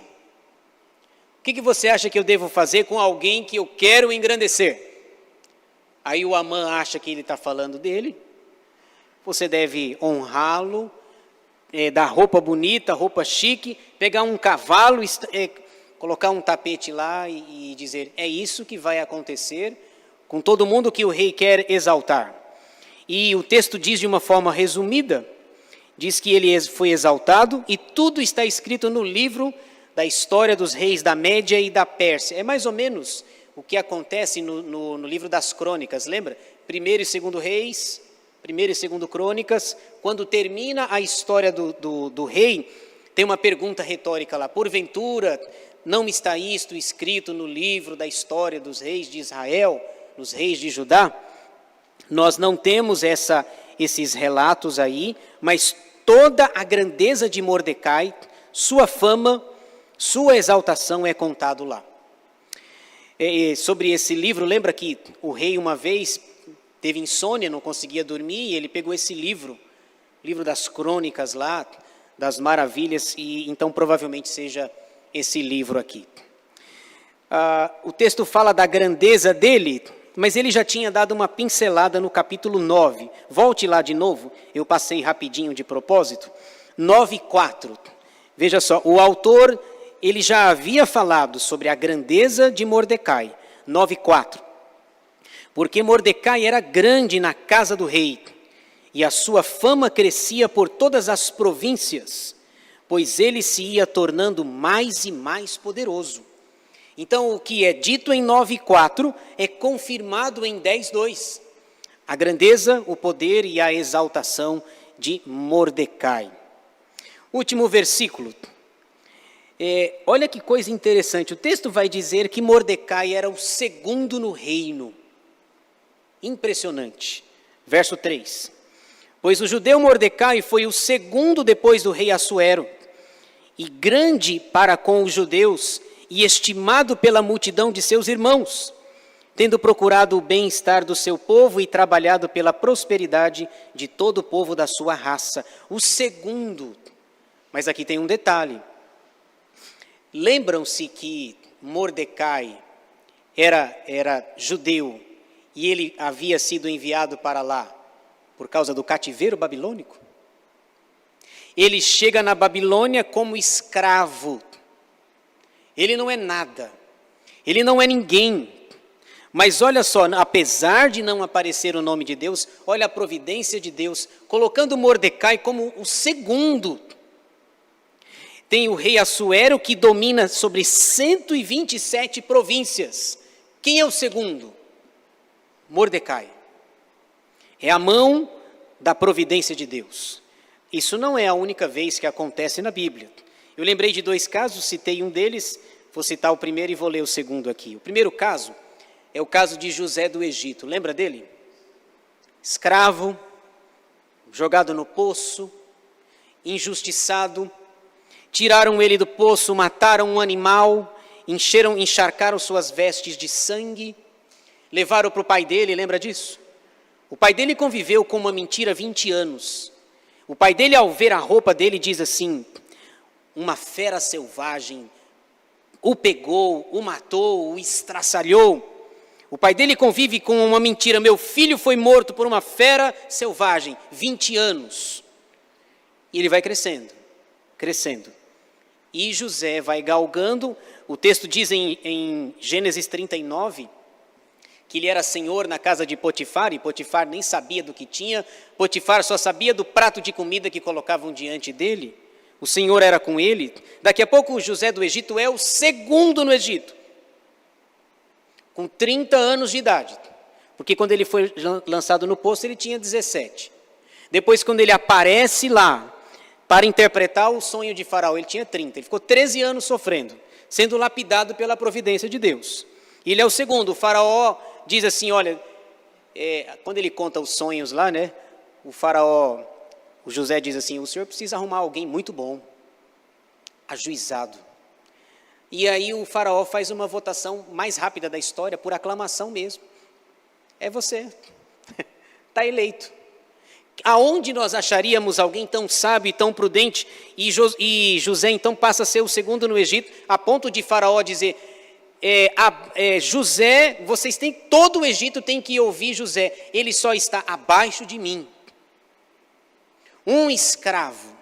O que você acha que eu devo fazer com alguém que eu quero engrandecer? Aí o Amã acha que ele está falando dele. Você deve honrá-lo, dar roupa bonita, roupa chique, pegar um cavalo, colocar um tapete lá e dizer, é isso que vai acontecer com todo mundo que o rei quer exaltar. E o texto diz de uma forma resumida, diz que ele foi exaltado e tudo está escrito no livro da história dos reis da Média e da Pérsia. É mais ou menos o que acontece no livro das crônicas, lembra? 1º e 2º Reis, 1º e 2º Crônicas, quando termina a história do rei, tem uma pergunta retórica lá, porventura não está isto escrito no livro da história dos reis de Israel, dos reis de Judá? Nós não temos esses relatos aí, mas toda a grandeza de Mordecai, sua fama, sua exaltação é contado lá. Sobre esse livro, lembra que o rei uma vez teve insônia, não conseguia dormir, e ele pegou esse livro das crônicas lá, das maravilhas, e então provavelmente seja esse livro aqui. O texto fala da grandeza dele, mas ele já tinha dado uma pincelada no capítulo 9. Volte lá de novo, eu passei rapidinho de propósito. 9:4. Veja só, o autor, ele já havia falado sobre a grandeza de Mordecai. 9:4. Porque Mordecai era grande na casa do rei, e a sua fama crescia por todas as províncias, pois ele se ia tornando mais e mais poderoso. Então, o que é dito em 9:4 é confirmado em 10:2. A grandeza, o poder e a exaltação de Mordecai. Último versículo. Olha que coisa interessante. O texto vai dizer que Mordecai era o segundo no reino. Impressionante. Verso 3. Pois o judeu Mordecai foi o segundo depois do rei Assuero, e grande para com os judeus, e estimado pela multidão de seus irmãos, tendo procurado o bem-estar do seu povo e trabalhado pela prosperidade de todo o povo da sua raça. O segundo. Mas aqui tem um detalhe. Lembram-se que Mordecai era judeu e ele havia sido enviado para lá por causa do cativeiro babilônico? Ele chega na Babilônia como escravo. Ele não é nada. Ele não é ninguém. Mas olha só, apesar de não aparecer o nome de Deus, olha a providência de Deus, colocando Mordecai como o segundo. Tem o rei Assuero que domina sobre 127 províncias. Quem é o segundo? Mordecai. É a mão da providência de Deus. Isso não é a única vez que acontece na Bíblia. Eu lembrei de 2 casos, citei um deles, vou citar o primeiro e vou ler o segundo aqui. O primeiro caso é o caso de José do Egito. Lembra dele? Escravo, jogado no poço, injustiçado. Tiraram ele do poço, mataram um animal, encharcaram suas vestes de sangue, levaram para o pai dele, lembra disso? O pai dele conviveu com uma mentira 20 anos. O pai dele, ao ver a roupa dele, diz assim, uma fera selvagem o pegou, o matou, o estraçalhou. O pai dele convive com uma mentira, meu filho foi morto por uma fera selvagem, 20 anos. E ele vai crescendo. E José vai galgando, o texto diz em Gênesis 39, que ele era senhor na casa de Potifar, e Potifar nem sabia do que tinha, Potifar só sabia do prato de comida que colocavam diante dele, o Senhor era com ele. Daqui a pouco o José do Egito é o segundo no Egito, com 30 anos de idade, porque quando ele foi lançado no poço ele tinha 17. Depois, quando ele aparece lá, para interpretar o sonho de Faraó. Ele tinha 30, ele ficou 13 anos sofrendo, sendo lapidado pela providência de Deus. Ele é o segundo. O Faraó diz assim, olha, quando ele conta os sonhos lá, né, o José diz assim, o senhor precisa arrumar alguém muito bom, ajuizado. E aí o Faraó faz uma votação mais rápida da história, por aclamação mesmo. É você, está eleito. Aonde nós acharíamos alguém tão sábio e tão prudente? E José então passa a ser o segundo no Egito, a ponto de Faraó dizer, José, todo o Egito tem que ouvir José, ele só está abaixo de mim. Um escravo,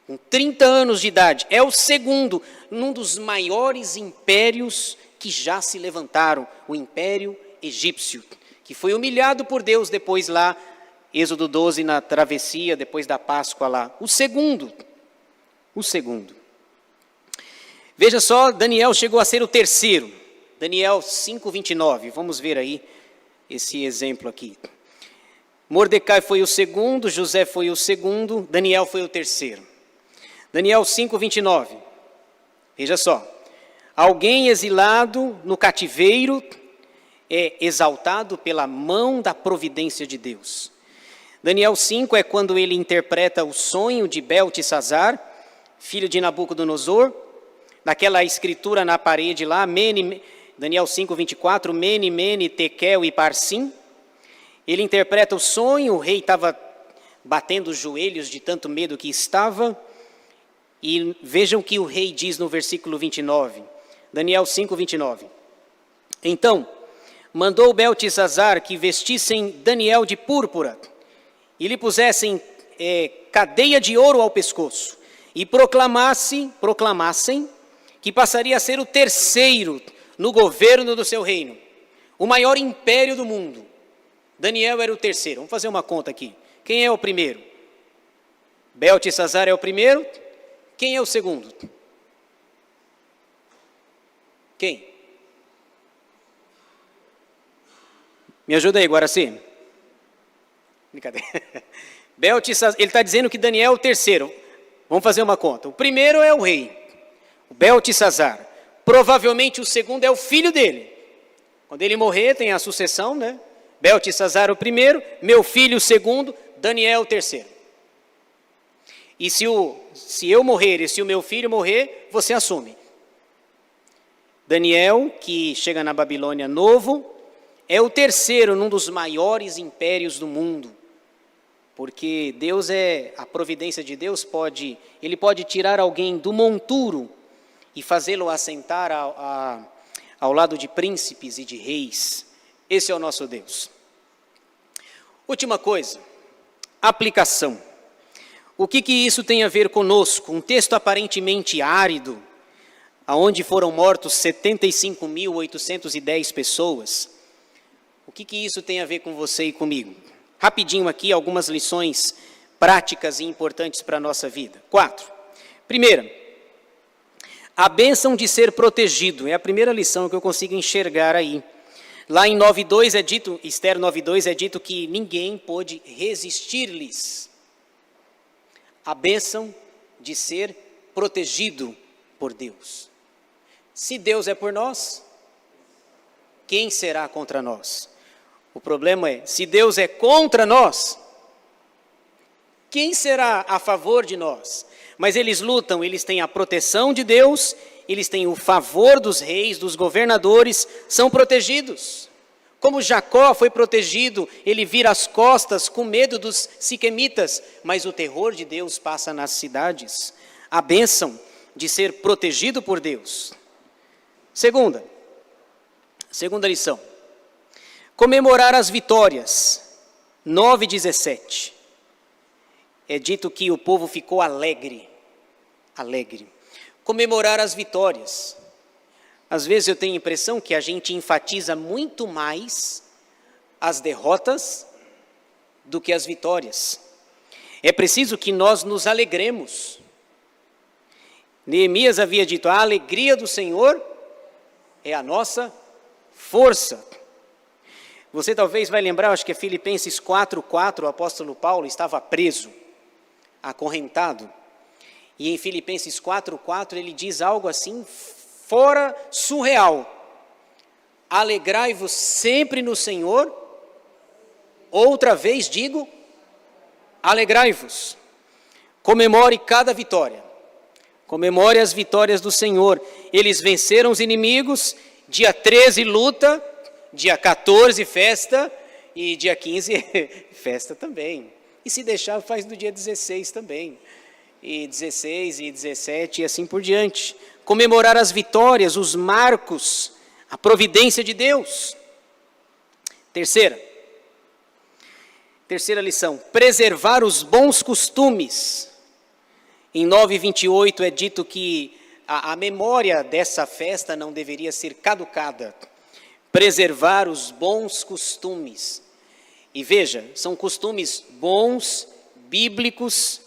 com 30 anos de idade, é o segundo, num dos maiores impérios que já se levantaram, o Império Egípcio, que foi humilhado por Deus depois lá, Êxodo 12, na travessia, depois da Páscoa lá. O segundo. Veja só, Daniel chegou a ser o terceiro. Daniel 5:29, vamos ver aí esse exemplo aqui. Mordecai foi o segundo, José foi o segundo, Daniel foi o terceiro. Daniel 5:29, veja só. Alguém exilado no cativeiro é exaltado pela mão da providência de Deus. Daniel 5 é quando ele interpreta o sonho de Beltesazar, filho de Nabucodonosor, naquela escritura na parede lá, Daniel 5:24, Mene, Mene, Tekel e Parsim. Ele interpreta o sonho, o rei estava batendo os joelhos de tanto medo que estava. E vejam o que o rei diz no versículo 29, Daniel 5:29. Então, mandou Beltesazar que vestissem Daniel de púrpura, e lhe pusessem cadeia de ouro ao pescoço, e proclamassem que passaria a ser o terceiro no governo do seu reino, o maior império do mundo. Daniel era o terceiro. Vamos fazer uma conta aqui. Quem é o primeiro? Beltesazar é o primeiro. Quem é o segundo? Quem? Me ajuda aí, Guaraci. Brincadeira. Beltesazar, ele está dizendo que Daniel é o terceiro. Vamos fazer uma conta. O primeiro é o rei, o Beltesazar. Provavelmente o segundo é o filho dele. Quando ele morrer, tem a sucessão, né? Beltesazar o primeiro, meu filho o segundo, Daniel o terceiro. E se eu morrer e se o meu filho morrer, você assume. Daniel, que chega na Babilônia novo, é o terceiro num dos maiores impérios do mundo. Porque a providência de Deus ele pode tirar alguém do monturo e fazê-lo assentar ao lado de príncipes e de reis. Esse é o nosso Deus. Última coisa, aplicação. O que isso tem a ver conosco? Um texto aparentemente árido, aonde foram mortos 75.810 pessoas. O que isso tem a ver com você e comigo? Rapidinho aqui, algumas lições práticas e importantes para a nossa vida. 4. Primeira, a bênção de ser protegido. É a primeira lição que eu consigo enxergar aí. Lá em 9:2 é dito, Esther 9:2 é dito que ninguém pôde resistir-lhes. A bênção de ser protegido por Deus. Se Deus é por nós, quem será contra nós? O problema é, se Deus é contra nós, quem será a favor de nós? Mas eles lutam, eles têm a proteção de Deus, eles têm o favor dos reis, dos governadores, são protegidos. Como Jacó foi protegido, ele vira as costas com medo dos siquemitas, mas o terror de Deus passa nas cidades. A bênção de ser protegido por Deus. Segunda lição. Comemorar as vitórias. 9:17. É dito que o povo ficou alegre. Comemorar as vitórias. Às vezes eu tenho a impressão que a gente enfatiza muito mais as derrotas do que as vitórias. É preciso que nós nos alegremos. Neemias havia dito, a alegria do Senhor é a nossa força. Você talvez vai lembrar, acho que é Filipenses 4:4, o apóstolo Paulo estava preso, acorrentado. E em Filipenses 4:4 ele diz algo assim, fora surreal. Alegrai-vos sempre no Senhor. Outra vez digo, alegrai-vos. Comemore cada vitória. Comemore as vitórias do Senhor. Eles venceram os inimigos. Dia 13, luta. Dia 14, festa. E dia 15, festa também. E se deixar, faz no dia 16 também. E 16 e 17 e assim por diante. Comemorar as vitórias, os marcos, a providência de Deus. Terceira lição, preservar os bons costumes. Em 9:28 é dito que a memória dessa festa não deveria ser caducada. Preservar os bons costumes. E veja, são costumes bons, bíblicos,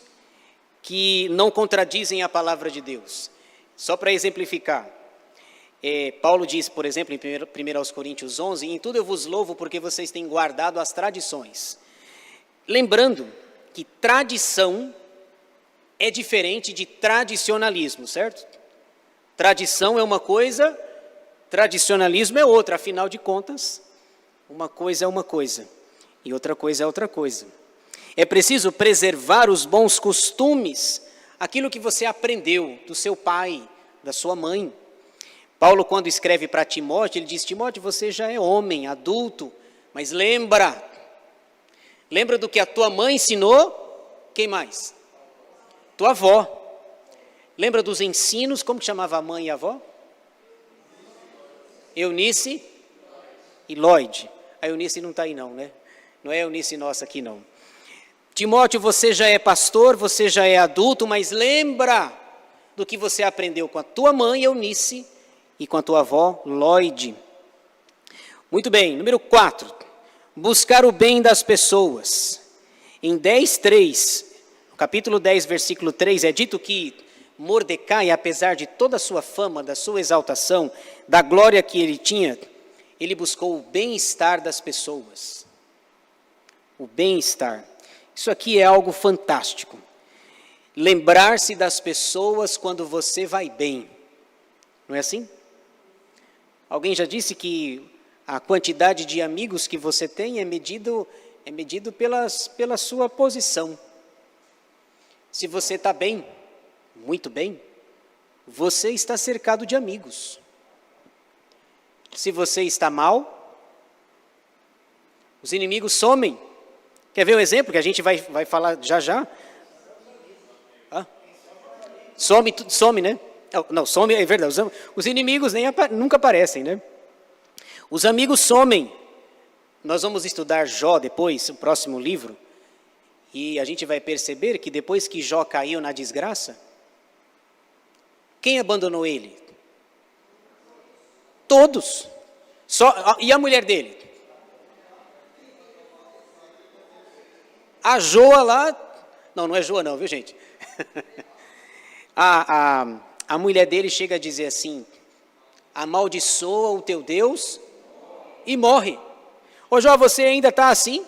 que não contradizem a palavra de Deus. Só para exemplificar, Paulo diz, por exemplo, em 1 Coríntios 11, em tudo eu vos louvo porque vocês têm guardado as tradições. Lembrando que tradição é diferente de tradicionalismo, certo? Tradição é uma coisa, tradicionalismo é outra, afinal de contas, uma coisa é uma coisa e outra coisa é outra coisa. É preciso preservar os bons costumes, aquilo que você aprendeu do seu pai, da sua mãe. Paulo, quando escreve para Timóteo, ele diz, Timóteo, você já é homem, adulto, mas lembra do que a tua mãe ensinou, quem mais? Tua avó. Lembra dos ensinos, como que chamava a mãe e a avó? Eunice e Lloyd. A Eunice não está aí não, né? Não é a Eunice nossa aqui não. Timóteo, você já é pastor, você já é adulto, mas lembra do que você aprendeu com a tua mãe, Eunice, e com a tua avó, Lloyd. Muito bem, número 4. Buscar o bem das pessoas. Em 10:3, no capítulo 10, versículo 3, é dito que Mordecai, apesar de toda a sua fama, da sua exaltação, da glória que ele tinha, ele buscou o bem-estar das pessoas. O bem-estar. Isso aqui é algo fantástico. Lembrar-se das pessoas quando você vai bem. Não é assim? Alguém já disse que a quantidade de amigos que você tem é medido pela sua posição. Se você está bem, muito bem, você está cercado de amigos. Se você está mal, os inimigos somem. Quer ver um exemplo que a gente vai falar já? Some, né? Não, some, é verdade. Os inimigos nunca aparecem, né? Os amigos somem. Nós vamos estudar Jó depois, o próximo livro, e a gente vai perceber que depois que Jó caiu na desgraça, quem abandonou ele? Todos. E a mulher dele? A Joa lá, não é Joa não, viu gente? A mulher dele chega a dizer assim, amaldiçoa o teu Deus e morre. Ô Jó, você ainda está assim?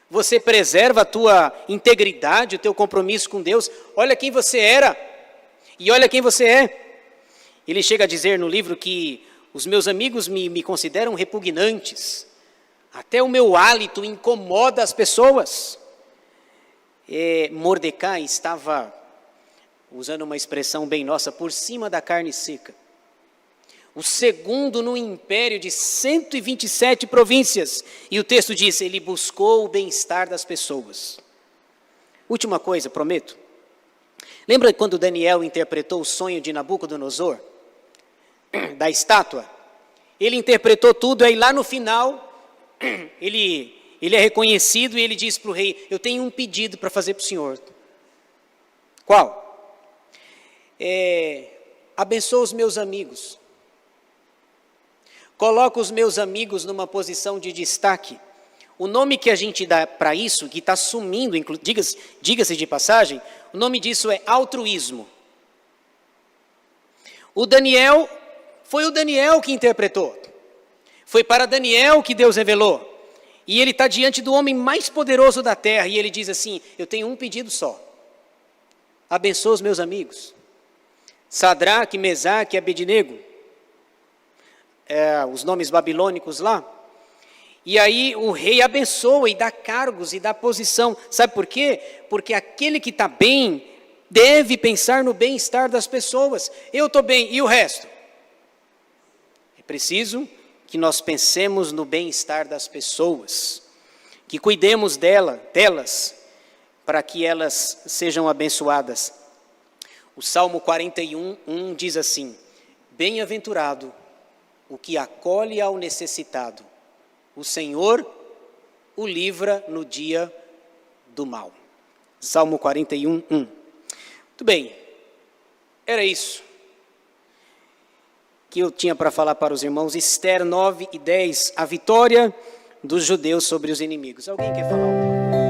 Você preserva a tua integridade, o teu compromisso com Deus? Olha quem você era e olha quem você é. Ele chega a dizer no livro que os meus amigos me consideram repugnantes. Até o meu hálito incomoda as pessoas. Mordecai estava, usando uma expressão bem nossa, por cima da carne seca. O segundo no império de 127 províncias. E o texto diz, ele buscou o bem-estar das pessoas. Última coisa, prometo. Lembra quando Daniel interpretou o sonho de Nabucodonosor? Da estátua? Ele interpretou tudo, aí lá no final, ele é reconhecido e ele diz para o rei, eu tenho um pedido para fazer para o senhor. Qual? Abençoa os meus amigos. Coloca os meus amigos numa posição de destaque. O nome que a gente dá para isso, que está sumindo, diga-se de passagem, o nome disso é altruísmo. Foi o Daniel que interpretou. Foi para Daniel que Deus revelou. E ele está diante do homem mais poderoso da terra, e ele diz assim, eu tenho um pedido só. abençoa os meus amigos. Sadraque, Mesaque e Abednego, os nomes babilônicos lá. E aí o rei abençoa e dá cargos e dá posição. Sabe por quê? Porque aquele que está bem deve pensar no bem-estar das pessoas. Eu estou bem, e o resto? É preciso que nós pensemos no bem-estar das pessoas, que cuidemos delas, para que elas sejam abençoadas. O Salmo 41:1 diz assim: bem-aventurado o que acolhe ao necessitado, o Senhor o livra no dia do mal. Salmo 41:1. Muito bem, era isso que eu tinha para falar para os irmãos. Esther 9:10, a vitória dos judeus sobre os inimigos. Alguém quer falar algo?